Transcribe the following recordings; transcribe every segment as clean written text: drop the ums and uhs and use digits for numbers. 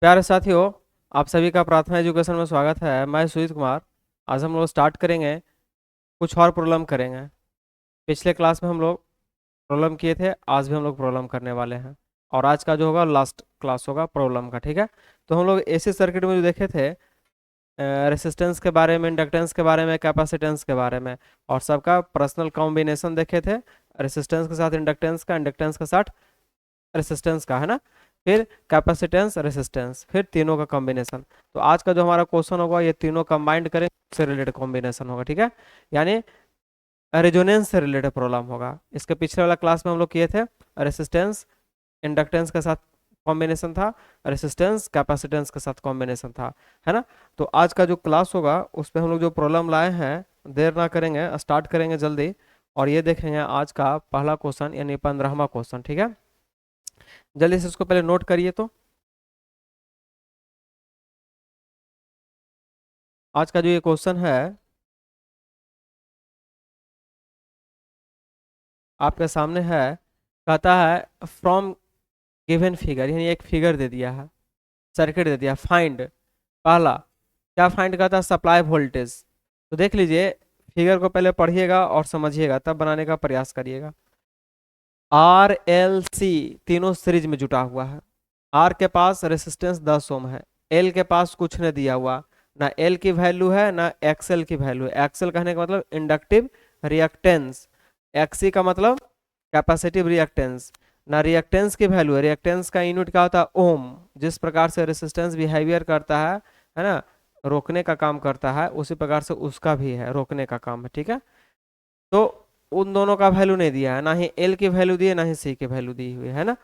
प्यारे साथियों, आप सभी का प्रार्थना एजुकेशन में स्वागत है। मैं सुजीत कुमार। आज हम लोग स्टार्ट करेंगे, कुछ और प्रॉब्लम करेंगे। पिछले क्लास में हम लोग प्रॉब्लम किए थे, आज भी हम लोग प्रॉब्लम करने वाले हैं। और आज का जो होगा लास्ट क्लास होगा प्रॉब्लम का, ठीक है। तो हम लोग एसी सर्किट में जो देखे थे, रेसिस्टेंस के बारे में, इंडक्टेंस के बारे में, कैपेसिटेंस के बारे में, और सबका पर्सनल कॉम्बिनेशन देखे थे। रेसिस्टेंस के साथ इंडक्टेंस का, इंडक्टेंस के साथ रेसिस्टेंस का, है ना। फिर कैपेसिटेंस, रेसिस्टेंस, फिर तीनों का कॉम्बिनेशन। तो आज का जो हमारा क्वेश्चन होगा, ये तीनों कंबाइंड करें से रिलेटेड कॉम्बिनेशन होगा, ठीक है। यानी रेजोनेंस से रिलेटेड प्रॉब्लम होगा। इसके पिछले वाला क्लास में हम लोग किए थे, रेसिस्टेंस इंडक्टेंस के साथ कॉम्बिनेशन था, रेसिस्टेंस कैपेसिटेंस के साथ कॉम्बिनेशन था, है ना। तो आज का जो क्लास होगा उसमें हम लोग जो प्रॉब्लम लाए हैं, देर ना करेंगे, स्टार्ट करेंगे जल्दी। और ये देखेंगे आज का पहला क्वेश्चन, यानी 15वां क्वेश्चन, ठीक है। जल्दी से इसको पहले नोट करिए। तो आज का जो ये क्वेश्चन है आपके सामने है, कहता है फ्रॉम गिवन फिगर, यानी एक फिगर दे दिया है, सर्किट दे दिया, फाइंड। पहला क्या फाइंड करता है? Supply voltage. तो देख लीजिए, फिगर को पहले पढ़िएगा और समझिएगा, तब बनाने का प्रयास करिएगा। आर एल सी तीनों सीरीज में जुटा हुआ है। आर के पास रेसिस्टेंस 10 ओम है, एल के पास कुछ नहीं दिया हुआ, ना एल की वैल्यू है ना एक्सएल की वैल्यू है। एक्सएल कहने का मतलब इंडक्टिव रिएक्टेंस, एक्सी का मतलब कैपेसिटिव रिएक्टेंस। ना रिएक्टेंस की वैल्यू है, रिएक्टेंस का यूनिट क्या होता है? ओम। जिस प्रकार से रेसिस्टेंस बिहेवियर करता है ना, रोकने का काम करता है, उसी प्रकार से उसका भी है, रोकने का काम है, ठीक है। तो उन दोनों का वैल्यू नहीं दिया है, ना ही एल की वैल्यू दी है ना ही सी की वैल्यू दी हुई है ना।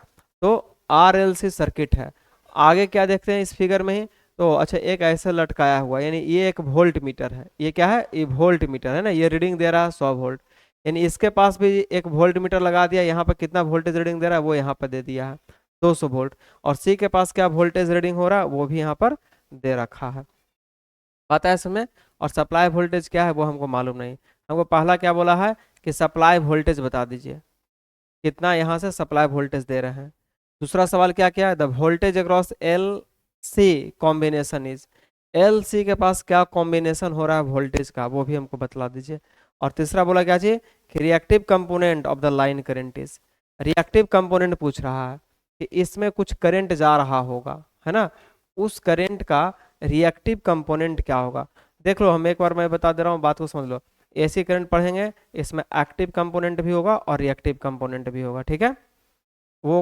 तो आर एल सी सर्किट है। आगे क्या देखते हैं इस फिगर में ही? तो अच्छा, एक ऐसे लटकाया हुआ, यानी ये एक वोल्ट मीटर है। ये क्या है? ये वोल्ट मीटर है ना। ये रीडिंग दे रहा है 100 वोल्ट, यानी इसके पास भी एक वोल्ट मीटर लगा दिया। यहाँ पर कितना वोल्टेज रीडिंग दे रहा है वो यहाँ पर दे दिया है, 200 वोल्ट। और सी के पास क्या वोल्टेज रीडिंग हो रहा है वो भी यहाँ पर दे रखा है, पता है इसमें। और सप्लाई वोल्टेज क्या है वो हमको मालूम नहीं। हमको पहला क्या बोला है कि सप्लाई वोल्टेज बता दीजिए, कितना यहाँ से सप्लाई वोल्टेज दे रहे हैं। दूसरा सवाल क्या क्या है? The voltage across L C combination is. L C के पास क्या कॉम्बिनेशन हो रहा है वोल्टेज का, वो भी हमको बतला दीजिए। और तीसरा बोला क्या जी कि reactive component of the line current is. Reactive component पूछ रहा है कि इसमें कुछ करंट जा रहा होगा, है ना। उस करंट का रिएक्टिव कंपोनेंट क्या होगा? देख लो, हम एक बार मैं बता दे रहा हूँ, बात को समझ लो। एसी करंट पढ़ेंगे, इसमें एक्टिव कंपोनेंट भी होगा और रिएक्टिव कंपोनेंट भी होगा, ठीक है। वो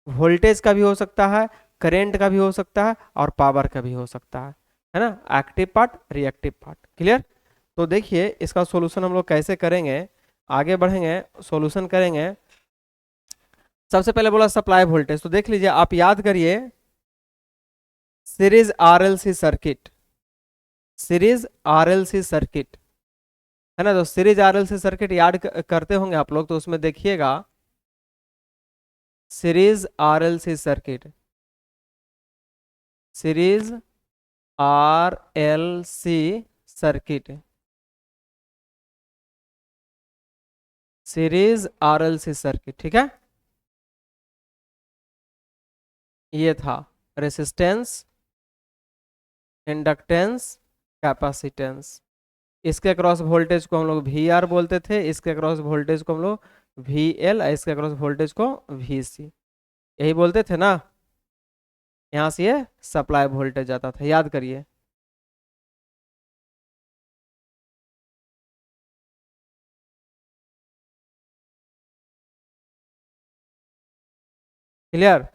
वोल्टेज का भी हो सकता है, करंट का भी हो सकता है, और पावर का भी हो सकता है ना। Active part, reactive part, clear. तो देखिए इसका सॉल्यूशन हम लोग कैसे करेंगे, आगे बढ़ेंगे, सॉल्यूशन करेंगे। सबसे पहले बोला सप्लाई वोल्टेज, तो देख लीजिए, आप याद करिए series RLC circuit, series RLC circuit, है ना। तो सीरीज आरएलसी सर्किट याद करते होंगे आप लोग, तो उसमें देखिएगा series RLC circuit, series RLC circuit, series RLC circuit, ठीक है। ये था रेसिस्टेंस, इंडक्टेंस, कैपेसिटेंस। इसके अक्रॉस वोल्टेज को हम लोग वी आर बोलते थे, इसके अक्रॉस वोल्टेज को हम लोग वी एल, इसके अक्रॉस वोल्टेज को वी सी, यही बोलते थे ना। यहाँ से ये सप्लाई वोल्टेज आता था, याद करिए। क्लियर।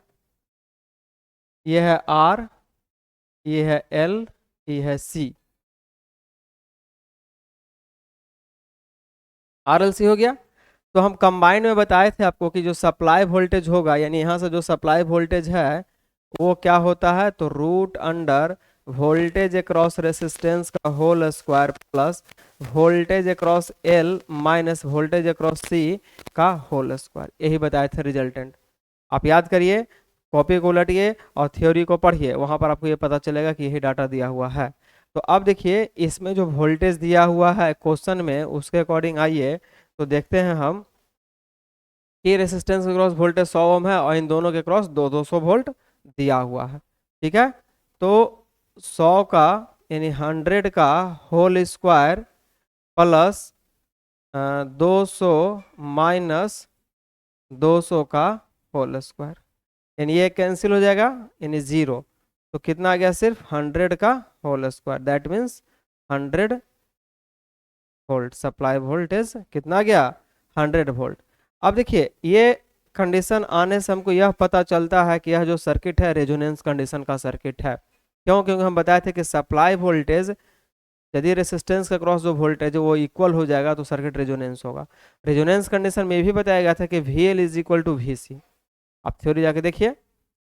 ये है आर, ये है एल, ये है सी। आर एल सी हो गया। तो हम कंबाइन में बताए थे आपको कि जो सप्लाई वोल्टेज होगा, यानी यहाँ से जो सप्लाई वोल्टेज है वो क्या होता है, तो root under voltage across resistance का whole square plus voltage across L minus voltage across C का होल स्क्वायर, यही बताए थे रिजल्टेंट। आप याद करिए, कॉपी को उलटिए और थ्योरी को पढ़िए, वहां पर आपको ये पता चलेगा कि यही डाटा दिया हुआ है। तो अब देखिए इसमें जो वोल्टेज दिया हुआ है क्वेश्चन में, उसके अकॉर्डिंग आइए तो देखते हैं हम कि रेसिस्टेंस के क्रॉस वोल्टेज 100 ओम है और इन दोनों के क्रॉस 200 वोल्ट दिया हुआ है। ठीक है। तो 100 का यानी 100 का होल स्क्वायर प्लस 200 माइनस 200 का होल स्क्वायर, यानी ये कैंसिल हो जाएगा, यानी 0। तो कितना आ गया, सिर्फ 100 का whole square, that means 100 volt. Supply voltage कितना गया, 100 वोल्ट। अब देखिए ये कंडीशन आने से हमको यह पता चलता है कि यह जो सर्किट है रेजोनेंस कंडीशन का सर्किट है। क्यों? क्योंकि हम बताए थे कि सप्लाई वोल्टेज यदि रेसिस्टेंस के क्रॉस जो वोल्टेज है वो इक्वल हो जाएगा तो सर्किट रेजोनेंस होगा। रेजोनेंस कंडीशन में भी बताया गया था कि V L is equal to V C. आप थ्योरी जाके देखिए,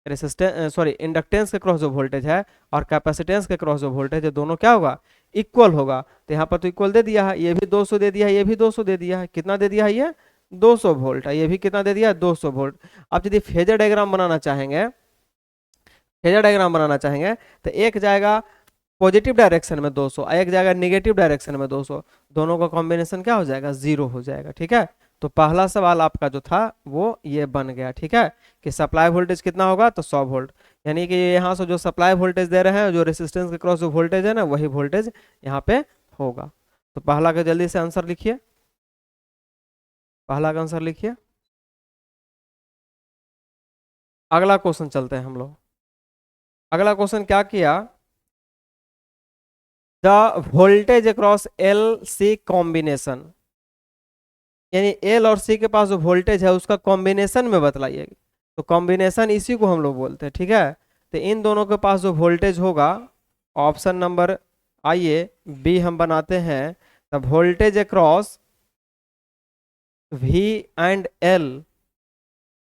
रेसिस्टेंस सॉरी इंडक्टेंस के क्रॉस जो वोल्टेज है और कैपेसिटेंस के क्रॉस जो वोल्टेज है दोनों क्या होगा, इक्वल होगा। तो यहाँ पर तो इक्वल दे दिया है, ये भी 200 दे दिया है, ये भी 200 दे दिया है। कितना दे दिया है, ये 200 वोल्ट है, ये भी कितना दे दिया है, 200 वोल्ट। आप यदि फेजर डायग्राम बनाना चाहेंगे, फेजर डायग्राम बनाना चाहेंगे तो एक जाएगा पॉजिटिव डायरेक्शन में 200, एक जाएगा निगेटिव डायरेक्शन में 200, दोनों का कॉम्बिनेशन क्या हो जाएगा, 0 हो जाएगा। ठीक है। तो पहला सवाल आपका जो था वो ये बन गया। ठीक है, कि सप्लाई वोल्टेज कितना होगा, तो 100 वोल्ट, यानी कि यहाँ से जो सप्लाई वोल्टेज दे रहे हैं, जो रेसिस्टेंस के क्रॉस जो वोल्टेज है ना, वही वोल्टेज यहाँ पे होगा। तो पहला का जल्दी से आंसर लिखिए, पहला का आंसर लिखिए। अगला क्वेश्चन चलते हैं हम लोग। अगला क्वेश्चन क्या किया, the voltage across L C combination, यानी एल और सी के पास जो वोल्टेज है उसका कॉम्बिनेशन में बतलाइए। तो कॉम्बिनेशन इसी को हम लोग बोलते हैं। ठीक है, तो इन दोनों के पास जो वोल्टेज होगा, ऑप्शन नंबर आइए बी हम बनाते हैं। The voltage across V and L,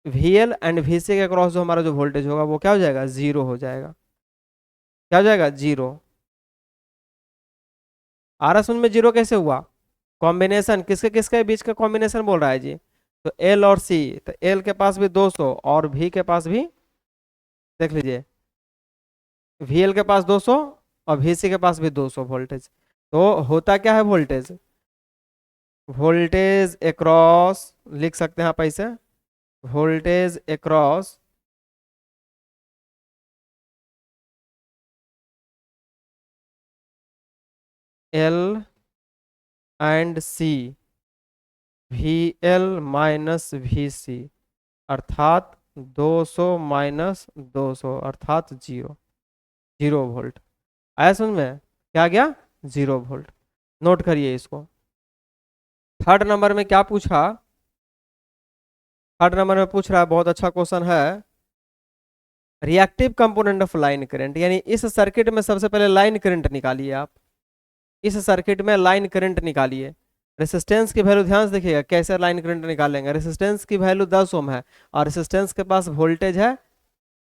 V L and V C के अक्रॉस जो हमारा जो वोल्टेज होगा वो क्या हो जाएगा, 0 हो जाएगा। क्या हो जाएगा, 0। आ रहा समझ में, 0 कैसे हुआ, कॉम्बिनेशन किसके किसके बीच का कॉम्बिनेशन बोल रहा है जी, तो एल और सी। तो एल के पास भी 200 और भी के पास भी, देख लीजिए, वी एल के पास 200 और वी सी के पास भी 200 वोल्टेज। तो होता क्या है, वोल्टेज, वोल्टेज अक्रॉस लिख सकते हैं आप ऐसे, voltage across L and C, V L minus V C, अर्थात 200 माइनस 200 अर्थात 0, 0 वोल्ट। आया समझ में, क्या गया, 0 वोल्ट। नोट करिए इसको। थर्ड नंबर में क्या पूछा, थर्ड नंबर में पूछ रहा है, बहुत अच्छा क्वेश्चन है, reactive component of line current, यानी इस सर्किट में सबसे पहले लाइन करंट निकालिए आप, इस सर्किट में लाइन करंट निकालिए। रेसिस्टेंस की वैल्यू ध्यान से देखिएगा कैसे लाइन करंट निकालेंगे। रेसिस्टेंस की वैल्यू 10 ओम है और रेसिस्टेंस के पास वोल्टेज है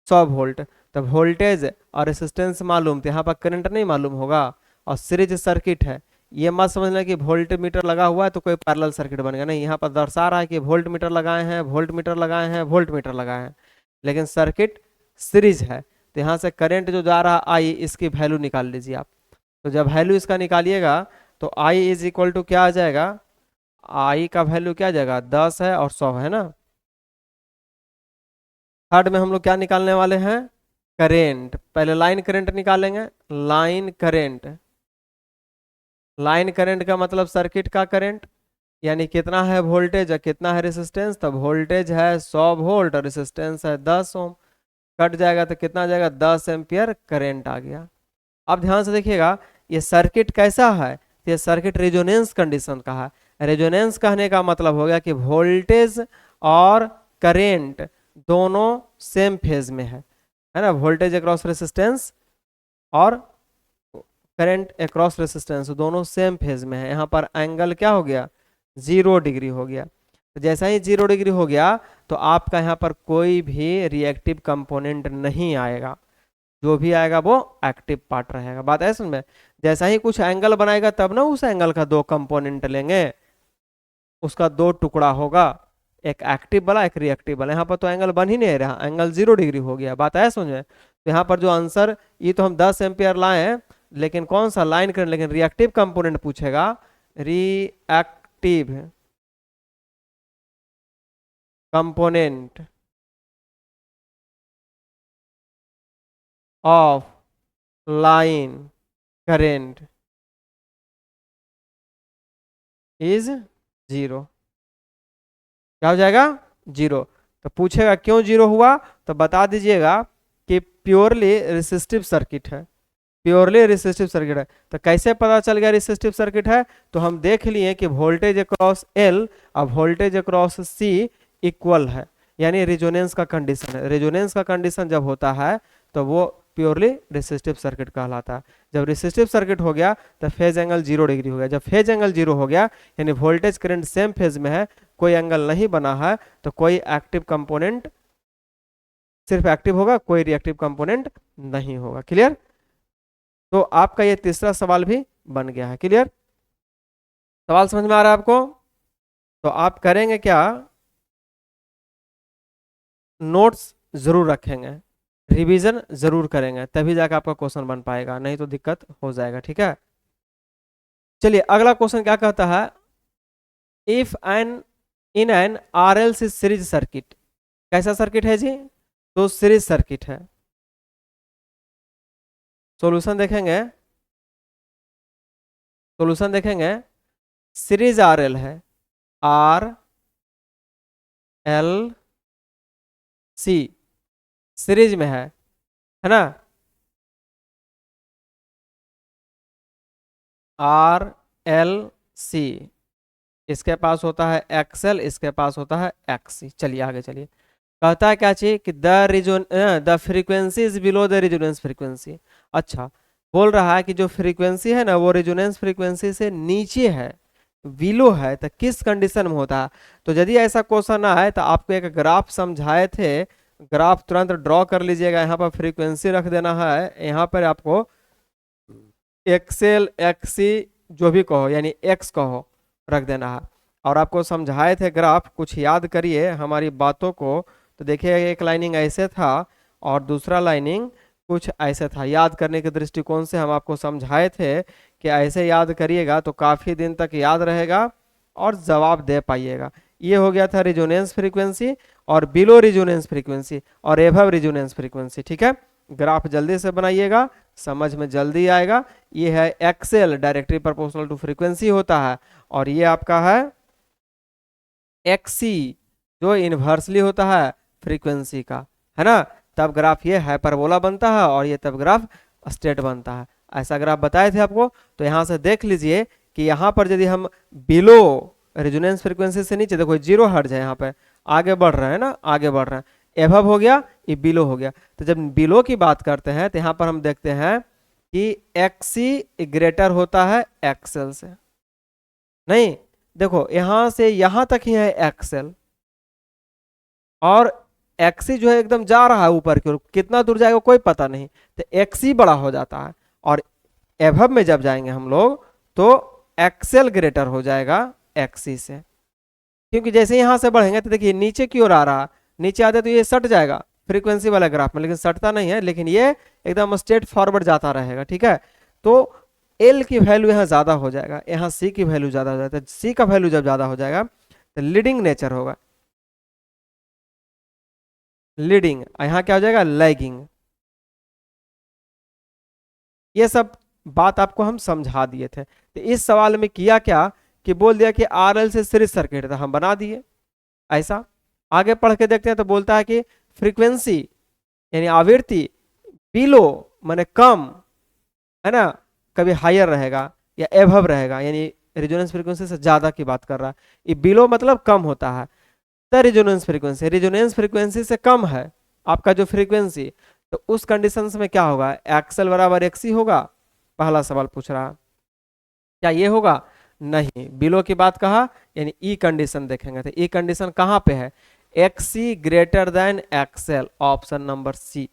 100 वोल्ट। तो वोल्टेज और रेसिस्टेंस मालूम, तो यहाँ पर करंट नहीं मालूम होगा। और सीरीज सर्किट है, ये मत समझना कि वोल्ट मीटर लगा हुआ है तो कोई पैरेलल सर्किट बनेगा, नहीं, यहाँ पर दर्शा रहा है कि वोल्ट मीटर लगाए हैं, वोल्ट मीटर लगाए हैं, वोल्ट मीटर लगाए हैं, लेकिन सर्किट सीरीज है। तो यहाँ से करंट जो जा रहा आई, इसकी वैल्यू निकाल लीजिए आप। तो जब वैल्यू इसका निकालिएगा तो आई इज इक्वल टू क्या आ जाएगा, आई का वैल्यू क्या आ जाएगा, 10 है और 100 है ना। थर्ड में हम लोग क्या निकालने वाले हैं, करेंट। पहले लाइन करंट निकालेंगे, लाइन करंट, लाइन करंट का मतलब सर्किट का करंट, यानी कितना है वोल्टेज और कितना है रेसिस्टेंस। तब वोल्टेज है 100 वोल्ट और रेसिस्टेंस है 10 ओम, कट जाएगा तो कितना आ जाएगा, 10 एम्पियर करंट आ गया। अब ध्यान से देखिएगा, ये सर्किट कैसा है, ये सर्किट रेजोनेंस कंडीशन का है। रेजोनेंस कहने का मतलब हो गया कि वोल्टेज और करेंट दोनों सेम फेज में है ना, वोल्टेज अक्रॉस रेसिस्टेंस और करंट अक्रॉस रेसिस्टेंस दोनों सेम फेज में है। यहाँ पर एंगल क्या हो गया, 0 डिग्री हो गया। तो जैसा ही 0 डिग्री हो गया तो आपका यहाँ पर कोई भी रिएक्टिव कंपोनेंट नहीं आएगा, जो भी आएगा वो एक्टिव पार्ट रहेगा। बात है सुन में, जैसा ही कुछ एंगल बनाएगा तब ना उस एंगल का दो कंपोनेंट लेंगे, उसका दो टुकड़ा होगा, एक एक्टिव वाला एक रिएक्टिव वाला। यहाँ पर तो एंगल बन ही नहीं रहा, एंगल 0 डिग्री हो गया। बात है समझ में, तो यहाँ पर जो आंसर, ये तो हम 10 एम्पियर लाए हैं, लेकिन कौन सा लाइन करंट, लेकिन रिएक्टिव कंपोनेंट पूछेगा, reactive component of line current is zero. क्या हो जाएगा? जीरो। तो पूछेगा क्यों जीरो हुआ, तो बता दीजिएगा कि प्योरली रेसिस्टिव सर्किट है, प्योरली रेसिस्टिव सर्किट है। तो कैसे पता चल गया रेसिस्टिव सर्किट है? तो हम देख लिए कि वोल्टेज अक्रॉस एल और वोल्टेज अक्रॉस सी इक्वल है, यानी रेजोनेंस का कंडीशन है। रेजोनेंस का कंडीशन जब होता है तो वो प्योरली रेसिस्टिव सर्किट कहलाता है। जब रेसिस्टिव सर्किट हो गया तो फेज एंगल 0 डिग्री हो गया। जब फेज एंगल 0 हो गया यानी वोल्टेज करंट सेम फेज में है, कोई एंगल नहीं बना है, तो कोई एक्टिव कंपोनेंट, सिर्फ एक्टिव होगा, कोई रिएक्टिव कंपोनेंट नहीं होगा। क्लियर? तो आपका ये तीसरा सवाल भी बन गया है। क्लियर? सवाल समझ में आ रहा है आपको? तो आप करेंगे क्या, नोट्स जरूर रखेंगे, रिवीजन जरूर करेंगे, तभी जाकर आपका क्वेश्चन बन पाएगा, नहीं तो दिक्कत हो जाएगा। ठीक है, चलिए अगला क्वेश्चन क्या कहता है, if an in an RLC series circuit, कैसा सर्किट है जी? तो सीरीज सर्किट है। सॉल्यूशन देखेंगे, सॉल्यूशन देखेंगे, सीरीज आरएल है, आर एल सी सीरीज में है ना, आर एल सी, इसके पास होता है एक्सएल, इसके पास होता है एक्सी। चलिए आगे चलिए, कहता है क्या चाहिए कि the frequency is below the resonance frequency. अच्छा, बोल रहा है कि जो फ्रीक्वेंसी है ना वो रेजोनेंस फ्रीक्वेंसी से नीचे है, बिलो है, तो किस कंडीशन में होता है? तो यदि ऐसा क्वेश्चन आए तो आपको एक ग्राफ समझाए थे, ग्राफ तुरंत ड्रॉ कर लीजिएगा, यहाँ पर फ्रीक्वेंसी रख देना है, यहाँ पर आपको एक्सएल एक्सी जो भी कहो यानी एक्स कहो रख देना है। और आपको समझाए थे ग्राफ, कुछ याद करिए हमारी बातों को, तो देखिए एक लाइनिंग ऐसे था और दूसरा लाइनिंग कुछ ऐसे था। याद करने के दृष्टिकोण से हम आपको समझाए थे कि ऐसे याद करिएगा तो काफ़ी दिन तक याद रहेगा और जवाब दे पाइएगा। ये हो गया था रिजोनेंस फ्रीक्वेंसी और बिलो रिजोनेंस फ्रीक्वेंसी और एभव रिजोनेंस फ्रीक्वेंसी। ठीक है, ग्राफ जल्दी से बनाइएगा, समझ में जल्दी आएगा। ये है XL, directly proportional to frequency होता है, और ये आपका है एक्सी जो इन्वर्सली होता है फ्रीक्वेंसी का, है ना। तब ग्राफ ये हाइपरबोला बनता है और ये तब ग्राफ स्ट्रेट बनता है। ऐसा ग्राफ बताए थे आपको। तो यहाँ से देख लीजिए कि यहाँ पर यदि हम बिलो रेजोनेंस फ्रीक्वेंसी से नीचे, देखो 0 हर्ट्ज है, यहाँ पे आगे बढ़ रहे हैं ना, आगे बढ़ रहे हैं, एभव हो गया, ये बिलो हो गया। तो जब बिलो की बात करते हैं तो यहाँ पर हम देखते हैं कि एक्सी ग्रेटर होता है एक्सएल से। नहीं, देखो यहां से यहां तक ही है एक्सएल, और एक्सी जो है एकदम जा रहा है ऊपर की ओर, कितना दूर जाएगा कोई पता नहीं, तो एक्सी बड़ा हो जाता है। और एभव में जब जाएंगे हम लोग तो एक्सएल ग्रेटर हो जाएगा एक्सी से, क्योंकि जैसे यहां से बढ़ेंगे तो देखिए नीचे की ओर आ रहा, नीचे आते तो ये सट जाएगा फ्रीक्वेंसी वाला ग्राफ में, लेकिन सटता नहीं है, लेकिन ये एकदम स्ट्रेट फॉरवर्ड जाता रहेगा। ठीक है, तो एल की वैल्यू यहाँ ज्यादा हो जाएगा, यहाँ सी की वैल्यू ज्यादा हो जाएगा। तो सी का वैल्यू जब ज्यादा हो जाएगा तो लीडिंग नेचर होगा, लीडिंग, यहाँ क्या हो जाएगा, लैगिंग। ये सब बात आपको हम समझा दिए थे। तो इस सवाल में किया क्या कि बोल दिया कि आरएल से सीरीज सर्किट था, हम बना दिए ऐसा। आगे पढ़ के देखते हैं तो बोलता है कि फ्रीक्वेंसी यानी आवृत्ति बिलो माने कम, है ना, कभी हायर रहेगा या एभव रहेगा, यानी रेजोनेंस फ्रीक्वेंसी से ज्यादा की बात कर रहा है। ये बिलो मतलब कम होता है, तो रेजोनेंस फ्रीक्वेंसी से कम है आपका जो फ्रीक्वेंसी, तो उस कंडीशन में क्या होगा, एक्सएल बराबर एक्सी होगा। पहला सवाल पूछ रहा, क्या ये होगा? नहीं, बिलो की बात कहा, यानी ई कंडीशन देखेंगे तो ई कंडीशन कहाँ पे है, XC greater than XL, option number C.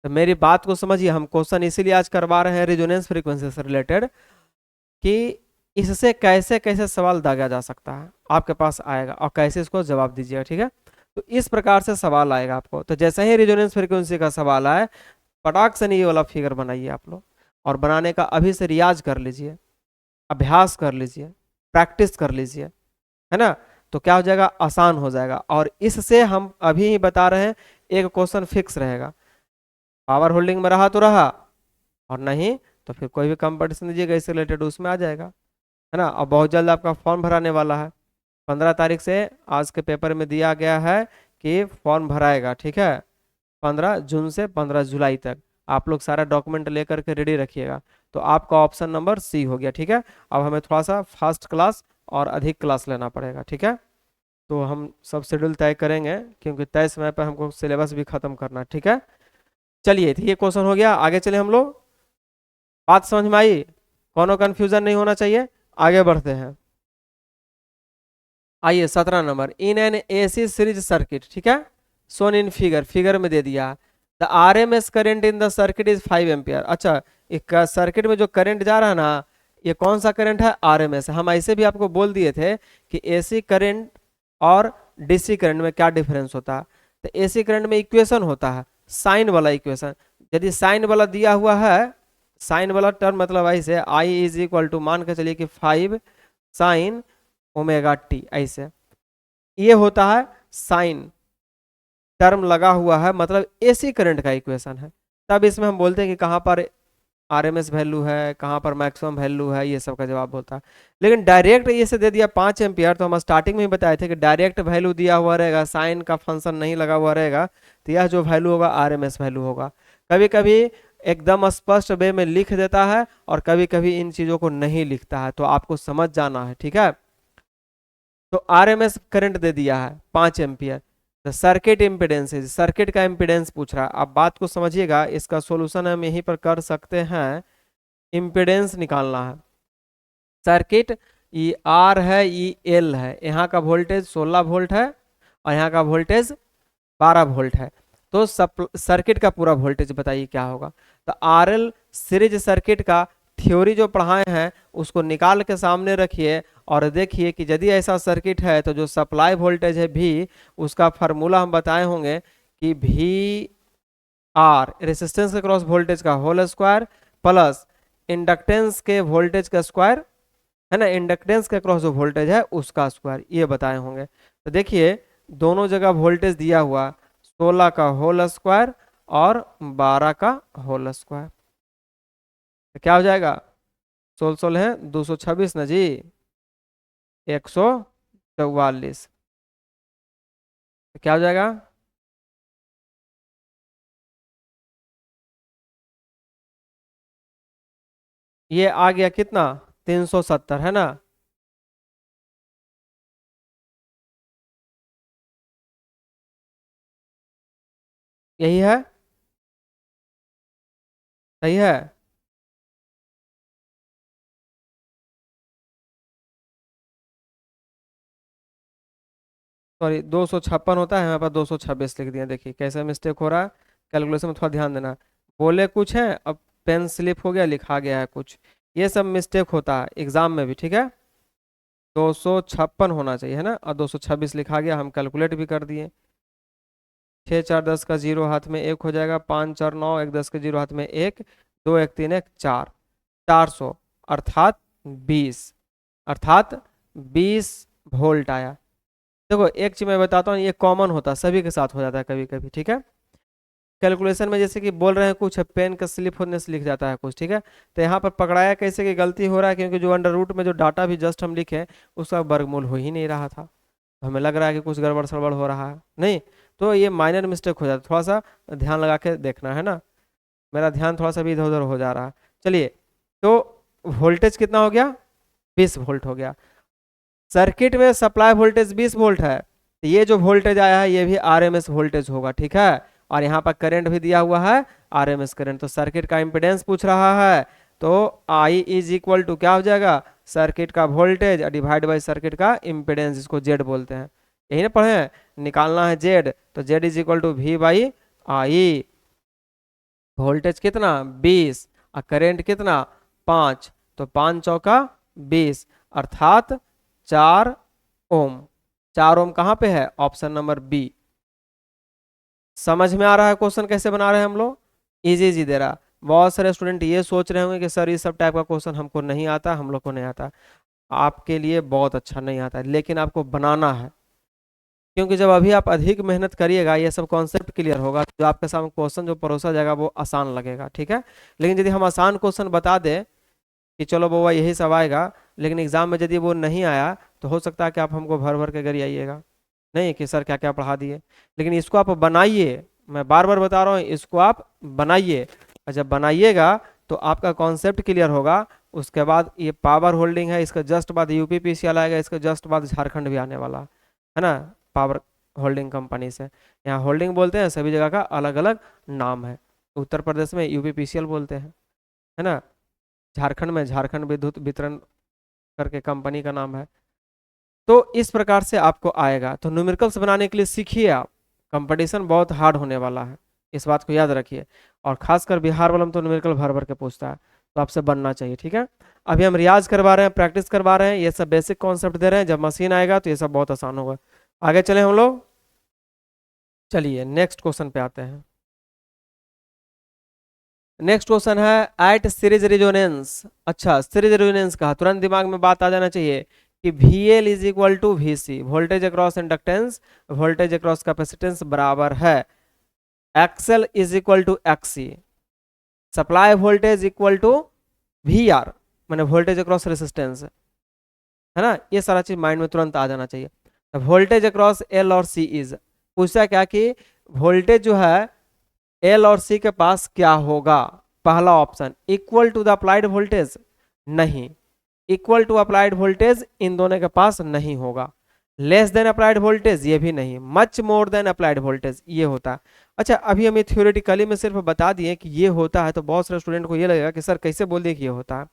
तो मेरी बात को समझिए, हम क्वेश्चन इसीलिए आज करवा रहे हैं रेजोनेंस फ्रीक्वेंसी से रिलेटेड कि इससे कैसे कैसे सवाल दागा जा सकता है, आपके पास आएगा और कैसे इसको जवाब दीजिएगा। ठीक है, तो इस प्रकार से सवाल आएगा आपको। तो जैसे ही रेजोनेंस फ्रीक्वेंसी का सवाल आए, पटाख से नहीं ये वाला फिगर बनाइए आप लोग, और बनाने का अभी से रियाज कर लीजिए, अभ्यास कर लीजिए, प्रैक्टिस कर लीजिए, है ना। तो क्या हो जाएगा, आसान हो जाएगा। और इससे हम अभी ही बता रहे हैं एक क्वेश्चन फिक्स रहेगा, पावर होल्डिंग में रहा तो रहा, और नहीं तो फिर कोई भी कंपटीशन दीजिएगा इससे रिलेटेड, उसमें आ जाएगा, है ना। और बहुत जल्द आपका फॉर्म भराने वाला है, 15 तारीख से आज के पेपर में दिया गया है कि फॉर्म भराएगा, ठीक है। 15 जून से 15 जुलाई तक आप लोग सारा डॉक्यूमेंट लेकर के रेडी रखिएगा। तो आपका ऑप्शन नंबर सी हो गया, ठीक है। अब हमें थोड़ा सा फास्ट क्लास और अधिक क्लास लेना पड़ेगा, ठीक है। तो हम सब शेड्यूल तय करेंगे क्योंकि तय समय पर हमको सिलेबस भी खत्म करना है, ठीक है। चलिए, तो ये क्वेश्चन हो गया, आगे चले हम लोग। बात समझ में आई? कोनो कंफ्यूजन नहीं होना चाहिए, आगे बढ़ते हैं। आइए 17 number, in an AC series circuit, ठीक है, सोन इन फिगर, फिगर में दे दिया the RMS current in the circuit is 5 ampere. अच्छा, एक सर्किट में जो करंट जा रहा है ना, ये कौन सा करंट है? आरएमएस। हम ऐसे भी आपको बोल दिए थे कि एसी करंट और डीसी करंट में क्या डिफरेंस होता है। तो एसी करंट में इक्वेशन होता है साइन वाला इक्वेशन। यदि साइन वाला दिया हुआ है, साइन वाला टर्म मतलब ऐसे आई इज इक्वल टू, मान के चलिए कि 5 sin ओमेगा टी, ऐसे ये होता है साइन टर्म लगा हुआ है, मतलब एसी करंट का इक्वेशन है। तब इसमें हम बोलते हैं कि कहाँ पर आरएमएस वैल्यू है, कहाँ पर मैक्सिमम वैल्यू है, ये सब का जवाब होता है। लेकिन डायरेक्ट ये से दे दिया 5 एम्पियर, तो हम स्टार्टिंग में ही बताए थे कि डायरेक्ट वैल्यू दिया हुआ रहेगा, साइन का फंक्शन नहीं लगा हुआ रहेगा, तो यह जो वैल्यू होगा आरएमएस वैल्यू होगा। कभी कभी एकदम स्पष्ट वे में लिख देता है और कभी कभी इन चीजों को नहीं लिखता है, तो आपको समझ जाना है, ठीक है। तो आरएमएस करंट दे दिया है 5 ampere. The circuit impedance, circuit का इम्पिडेंस पूछ रहा है। आप बात को समझिएगा, इसका सॉल्यूशन हम यहीं पर कर सकते हैं। इम्पिडेंस निकालना है, सर्किट ई आर है, ई एल है, यहाँ का वोल्टेज 16 वोल्ट है और यहाँ का वोल्टेज 12 वोल्ट है। तो सर्किट का पूरा वोल्टेज बताइए क्या होगा। तो आर एल सीरीज सर्किट का थ्योरी जो पढ़ाए हैं उसको निकाल के सामने रखिए और देखिए कि यदि ऐसा सर्किट है तो जो सप्लाई वोल्टेज है भी, उसका फार्मूला हम बताए होंगे कि वी आर रेसिस्टेंस के क्रॉस वोल्टेज का होल स्क्वायर प्लस इंडक्टेंस के वोल्टेज का स्क्वायर, है ना, इंडक्टेंस के क्रॉस जो वोल्टेज है उसका स्क्वायर, ये बताए होंगे। तो देखिए दोनों जगह वोल्टेज दिया हुआ, 16 का होल स्क्वायर और 12 का होल स्क्वायर, तो क्या हो जाएगा? 16 है 226 ना जी, 144, तो क्या हो जाएगा? ये आ गया कितना? 370, है ना। यही है, सही है। सॉरी 256 होता है, हमारे पास 226 लिख दिया। देखिए कैसे मिस्टेक हो रहा है, कैलकुलेशन में थोड़ा ध्यान देना। बोले कुछ है, अब पेन स्लिप हो गया, लिखा गया है कुछ, ये सब मिस्टेक होता है एग्जाम में भी, ठीक है। 256 होना चाहिए, है ना, और 226 लिखा गया, हम कैलकुलेट भी कर दिए। 6 4 10 का जीरो हाथ में एक हो जाएगा, 5 4 9, एक 10 के जीरो हाथ में एक, 2 1 3 1 4, 400 अर्थात 20, अर्थात 20 वोल्ट आया। देखो एक चीज मैं बताता हूँ, ये कॉमन होता है, सभी के साथ हो जाता है कभी कभी, ठीक है। कैलकुलेशन में जैसे कि बोल रहे हैं कुछ, पेन का स्लिप होने से लिख जाता है कुछ, ठीक है। तो यहाँ पर पकड़ाया कैसे कि गलती हो रहा है, क्योंकि जो अंडर रूट में जो डाटा भी जस्ट हम लिखे उसका वर्गमूल हो ही नहीं रहा था, तो हमें लग रहा है कि कुछ गड़बड़ सड़बड़ हो रहा है, नहीं। तो ये माइनर मिस्टेक हो जाता है, थोड़ा सा ध्यान लगा के देखना, है ना। मेरा ध्यान थोड़ा सा भी इधर उधर हो जा रहा है। चलिए, तो वोल्टेज कितना हो गया? 20 वोल्ट हो गया। सर्किट में सप्लाई वोल्टेज 20 वोल्ट है, तो ये जो वोल्टेज आया है ये भी आरएमएस वोल्टेज होगा, ठीक है। और यहाँ पर करंट भी दिया हुआ है आरएमएस करंट। तो सर्किट का इम्पिडेंस पूछ रहा है, तो आई इज इक्वल टू क्या हो जाएगा? सर्किट का वोल्टेज डिवाइड बाई सर्किट का इम्पिडेंस, इसको जेड बोलते हैं, यही ना पढ़े हैं। निकालना है जेड, तो Z is equal to V by I. Voltage कितना? 20 और करंट कितना? 5, तो 5 चौका 20 अर्थात 4 ओम। 4 ओम कहाँ पे है? Option number B. समझ में आ रहा है क्वेश्चन कैसे बना रहे हैं हम लोग? इजी इजी दे रहा। बहुत सारे स्टूडेंट ये सोच रहे होंगे कि सर ये सब टाइप का क्वेश्चन हमको नहीं आता, हम लोग को नहीं आता। आपके लिए बहुत अच्छा नहीं आता है, लेकिन आपको बनाना है, क्योंकि जब अभी आप अधिक मेहनत करिएगा ये सब कॉन्सेप्ट क्लियर होगा, तो जो आपके सामने क्वेश्चन जो परोसा जाएगा वो आसान लगेगा, ठीक है। लेकिन यदि हम आसान क्वेश्चन बता दें कि चलो बाबा यही सब आएगा, लेकिन एग्जाम में यदि वो नहीं आया तो हो सकता है कि आप हमको भर भर के घर आइएगा, नहीं कि सर क्या क्या पढ़ा दिए। लेकिन इसको आप बनाइए, मैं बार बार बता रहा हूँ, इसको आप बनाइए, और जब बनाइएगा तो आपका कॉन्सेप्ट क्लियर होगा। उसके बाद ये पावर होल्डिंग है, इसका जस्ट बाद यूपीपीसीएल आएगा, इसका जस्ट बाद झारखंड भी आने वाला है ना, पावर होल्डिंग कंपनी से। यहाँ होल्डिंग बोलते हैं, सभी जगह का अलग अलग नाम है। उत्तर प्रदेश में यूपीपीसीएल बोलते हैं, है ना। झारखंड में झारखंड विद्युत वितरण करके कंपनी का नाम है। तो इस प्रकार से आपको आएगा। तो न्यूमेरिकल्स बनाने के लिए सीखिए आप, कंपटीशन बहुत हार्ड होने वाला है, इस बात को याद रखिए। और खासकर बिहार वाला में तो न्यूमेरिकल भर भर के पूछता है, तो आपसे बनना चाहिए, ठीक है। अभी हम रियाज करवा रहे हैं, प्रैक्टिस करवा रहे हैं, ये सब बेसिक कॉन्सेप्ट दे रहे हैं। जब मशीन आएगा तो ये सब बहुत आसान होगा। आगे चले हम लोग, चलिए नेक्स्ट क्वेश्चन पे आते हैं। नेक्स्ट क्वेश्चन है एट सीरीज रेजोनेंस। अच्छा, सीरीज रेजोनेंस का तुरंत दिमाग में बात आ जाना चाहिए कि VL is equal to VC, voltage across inductance voltage across capacitance बराबर है XL is equal to XC, supply voltage equal to VR, मैंने वोल्टेज अक्रॉस रेसिस्टेंस, है ना। ये सारा चीज माइंड में तुरंत आ जाना चाहिए। वोल्टेज अक्रॉस L और C इज, पूछा क्या कि वोल्टेज जो है L और C के पास क्या होगा। पहला option equal to the applied voltage, नहीं, इक्वल टू अप्लाइड वोल्टेज इन दोनों के पास नहीं होगा। लेस देन अप्लाइड वोल्टेज, ये भी नहीं। Much more then applied voltage, ये होता है। अच्छा, अभी हम ये थ्योरेटिकली में सिर्फ बता दिए कि ये होता है, तो बहुत सारे स्टूडेंट को ये लगेगा कि सर कैसे बोल दिए कि ये होता है।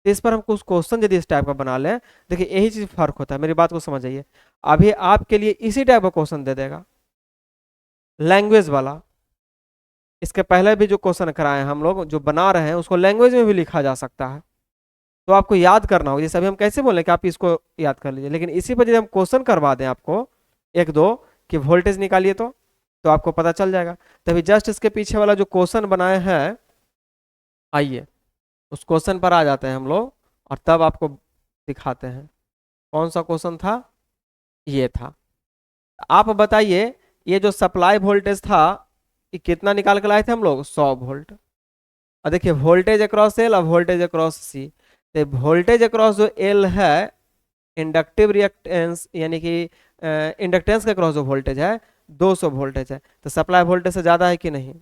तो इस पर हम कुछ क्वेश्चन यदि इस टाइप का बना लें, देखिए यही चीज फर्क होता है, मेरी बात को समझ आइए। अभी आपके लिए इसी टाइप का क्वेश्चन दे देगा, लैंग्वेज वाला। इसके पहले भी जो क्वेश्चन कराए हैं हम लोग, जो बना रहे हैं, उसको लैंग्वेज में भी लिखा जा सकता है, तो आपको याद करना होगा। जैसे अभी हम कैसे बोले कि आप इसको याद कर लीजिए, लेकिन इसी पर यदि हम क्वेश्चन करवा दें आपको एक दो कि वोल्टेज निकालिए, तो आपको पता चल जाएगा। तभी जस्ट इसके पीछे वाला जो क्वेश्चन बनाए हैं, आइए उस क्वेश्चन पर आ जाते हैं हम लोग, और तब आपको दिखाते हैं कौन सा क्वेश्चन था। ये था, आप बताइए ये जो सप्लाई वोल्टेज था ये कितना निकाल के लाए थे हम लोग, 100 वोल्ट। और देखिए वोल्टेज अक्रॉस एल और वोल्टेज अक्रॉस सी, तो वोल्टेज अक्रॉस जो एल है इंडक्टिव रिएक्टेंस, यानी कि इंडक्टेंस के अक्रॉस जो वोल्टेज है 200 वोल्टेज है, तो सप्लाई वोल्टेज से ज़्यादा है कि नहीं।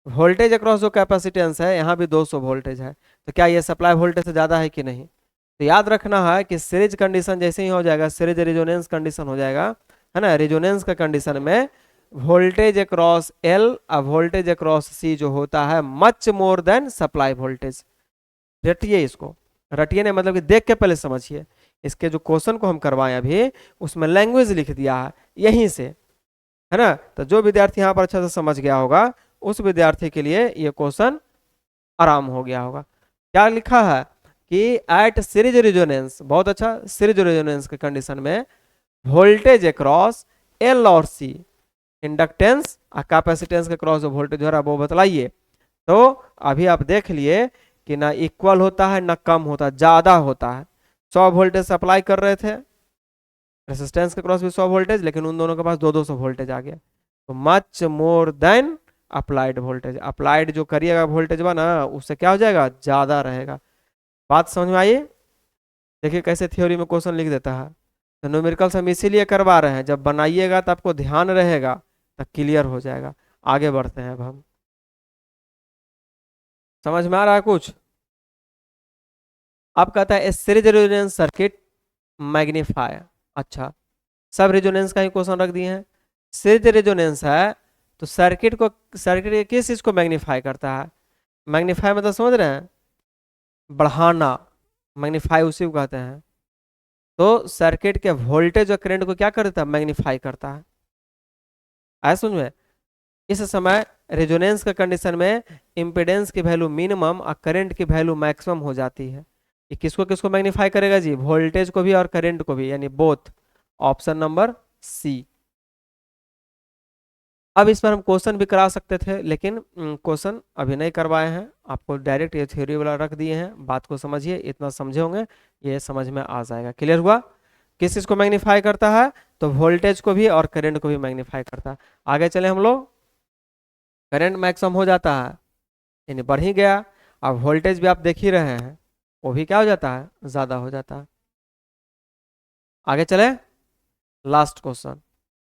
वोल्टेज अक्रॉस जो कैपेसिटेंस है यहाँ भी 200 वोल्टेज है, तो क्या ये सप्लाई वोल्टेज से ज़्यादा है कि नहीं। तो याद रखना है कि सीरीज कंडीशन जैसे ही हो जाएगा, सीरीज रेजोनेंस कंडीशन हो जाएगा, है ना। रेजोनेंस का कंडीशन में वोल्टेज अक्रॉस एल और वोल्टेज अक्रॉस सी जो होता है much more than supply voltage. रटिए इसको, रटिए नहीं मतलब कि देख के पहले समझिए। इसके जो क्वेश्चन को हम करवाए अभी, उसमें लैंग्वेज लिख दिया है यहीं से, है ना। तो जो विद्यार्थी यहाँ पर अच्छा से समझ गया होगा, उस विद्यार्थी के लिए ये क्वेश्चन आराम हो गया होगा। क्या लिखा है कि एट सीरीज रेजोनेंस, बहुत अच्छा, सीरीज रेजोनेंस के कंडीशन में वोल्टेज अक्रॉस एल और सी, इंडक्टेंस और कैपेसिटेंस के क्रॉस जो वोल्टेज हो रहा है वो बतलाइए। तो अभी आप देख लिए कि ना इक्वल होता है ना कम होता है, ज्यादा होता है। 100 वोल्टेज सप्लाई कर रहे थे, रेसिस्टेंस के क्रॉस भी 100 वोल्टेज, लेकिन उन दोनों के पास 200 वोल्टेज आ गया, तो much more then applied voltage. Applied जो करिएगा वोल्टेज बना उससे क्या हो जाएगा, ज्यादा रहेगा। बात समझ में आई। देखिए कैसे थ्योरी में क्वेश्चन लिख देता है। तो न्यूमेरिकल्स हम इसीलिए करवा रहे हैं, जब बनाइएगा तो आपको ध्यान रहेगा, तो क्लियर हो जाएगा। आगे बढ़ते हैं अब हम, समझ में आ रहा है कुछ। अब कहता है सीरीज रेजोनेंस सर्किट मैग्नीफाई। अच्छा, सब रेजोनेंस का ही क्वेश्चन रख दिए हैं। सीरीज रेजोनेंस है तो सर्किट को, सर्किट के किस चीज को मैग्नीफाई करता है। मैग्नीफाई मतलब समझ रहे हैं, बढ़ाना, मैग्नीफाई उसी को कहते हैं। तो सर्किट के वोल्टेज और करंट को क्या करता है, मैग्नीफाई करता है। आया समझ में। इस समय रेजोनेंस का कंडीशन में इंपेडेंस की वैल्यू मिनिमम और करंट की वैल्यू मैक्सिमम हो जाती है। ये किसको किसको मैग्नीफाई करेगा जी, वोल्टेज को भी और करंट को भी, यानी बोथ। ऑप्शन नंबर सी। अब इस पर हम क्वेश्चन भी करा सकते थे, लेकिन क्वेश्चन अभी नहीं करवाए हैं, आपको डायरेक्ट ये थ्योरी वाला रख दिए हैं। बात को समझिए, इतना समझे होंगे, ये समझ में आ जाएगा। क्लियर हुआ। किस चीज को मैग्नीफाई करता है, तो वोल्टेज को भी और करंट को भी मैग्नीफाई करता है। आगे चले हम लोग, करंट मैक्सिमम हो जाता है यानी बढ़ ही गया। अब वोल्टेज भी आप देख ही रहे हैं, वो भी क्या हो जाता है, ज्यादा हो जाता है। आगे चले, last question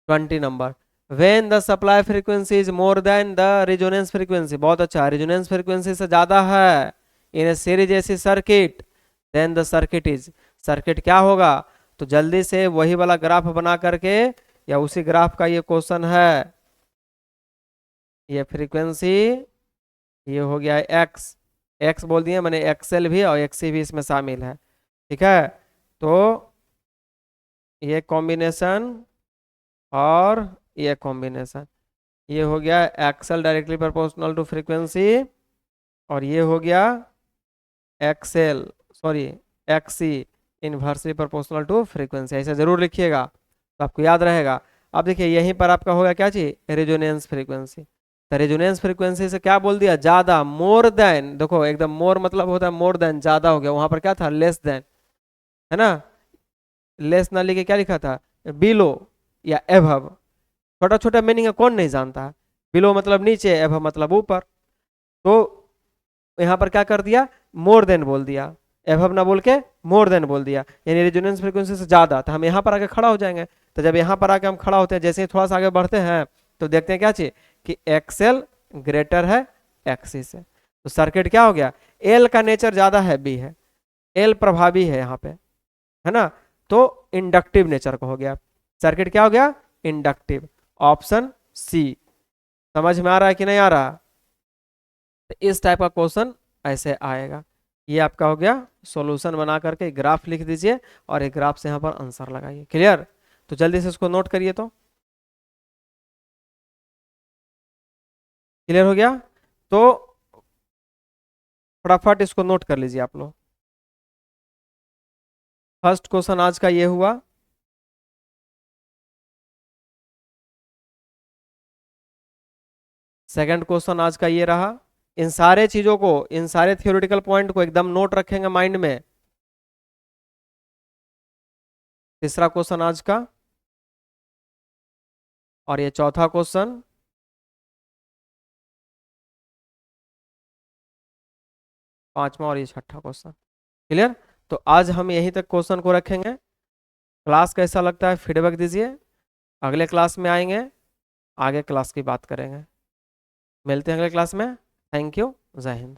20 number, when the supply frequency is more than the resonance frequency. बहुत अच्छा, रिजोनेंस फ्रीक्वेंसी से ज्यादा है in a series AC circuit, then the circuit is, circuit क्या होगा, तो जल्दी से वही वाला ग्राफ बना करके, या उसी ग्राफ का ये क्वेश्चन है, ये फ्रीक्वेंसी, ये हो गया एक्स, एक्स बोल दिए मैंने, एक्सएल भी और एक्सी भी इसमें शामिल है, ठीक है। तो ये कॉम्बिनेशन और ये कॉम्बिनेशन, ये हो गया XL directly proportional to frequency, और ये हो गया XL, sorry XC inversely proportional to frequency. ऐसा जरूर लिखिएगा तो आपको याद रहेगा। अब देखिए यहीं पर आपका होगा क्या चीज, रेजोनेंस फ्रीक्वेंसी। तो रेजोनेंस फ्रीक्वेंसी से क्या बोल दिया, ज्यादा, मोर देन, देखो एकदम मोर मतलब होता है मोर देन, ज्यादा हो गया, वहां पर क्या था, लेस देन, है ना, लेस ना लिखे क्या लिखा था, बिलो या एभव। छोटा छोटा मीनिंग है, कौन नहीं जानता है, बिलो मतलब नीचे, एभव मतलब ऊपर। तो यहाँ पर क्या कर दिया, मोर देन बोल दिया, एभव ना बोल के मोर देन बोल दिया, यानी रेजोनेंस फ्रीक्वेंसी से ज्यादा। तो हम यहाँ पर आके खड़ा हो जाएंगे। तो जब यहाँ पर आके हम खड़ा होते हैं, जैसे ही थोड़ा सा आगे बढ़ते हैं तो देखते हैं क्या चीज, कि एक्सएल ग्रेटर है एक्सी से, तो सर्किट क्या हो गया, एल का नेचर ज्यादा हैवी है, एल प्रभावी है यहाँ पे, है ना, तो इंडक्टिव नेचर का हो गया, सर्किट क्या हो गया, इंडक्टिव। ऑप्शन सी, समझ में आ रहा है कि नहीं आ रहा। तो इस टाइप का क्वेश्चन ऐसे आएगा। ये आपका हो गया, सॉल्यूशन बना करके ग्राफ लिख दीजिए और एक ग्राफ से यहाँ पर आंसर लगाइए। क्लियर, तो जल्दी से इसको नोट करिए। तो क्लियर हो गया, तो फटाफट इसको नोट कर लीजिए आप लोग। फर्स्ट क्वेश्चन आज का ये हुआ, सेकंड क्वेश्चन आज का ये रहा। इन सारे चीजों को, इन सारे थियोरेटिकल पॉइंट को एकदम नोट रखेंगे माइंड में। तीसरा क्वेश्चन आज का, और ये चौथा क्वेश्चन, पांचवा, और ये छठा क्वेश्चन। क्लियर, तो आज हम यहीं तक क्वेश्चन को रखेंगे। क्लास कैसा लगता है फीडबैक दीजिए, अगले क्लास में आएंगे, आगे क्लास की बात करेंगे। मिलते हैं अगले क्लास में। थैंक यू, जय हिंद।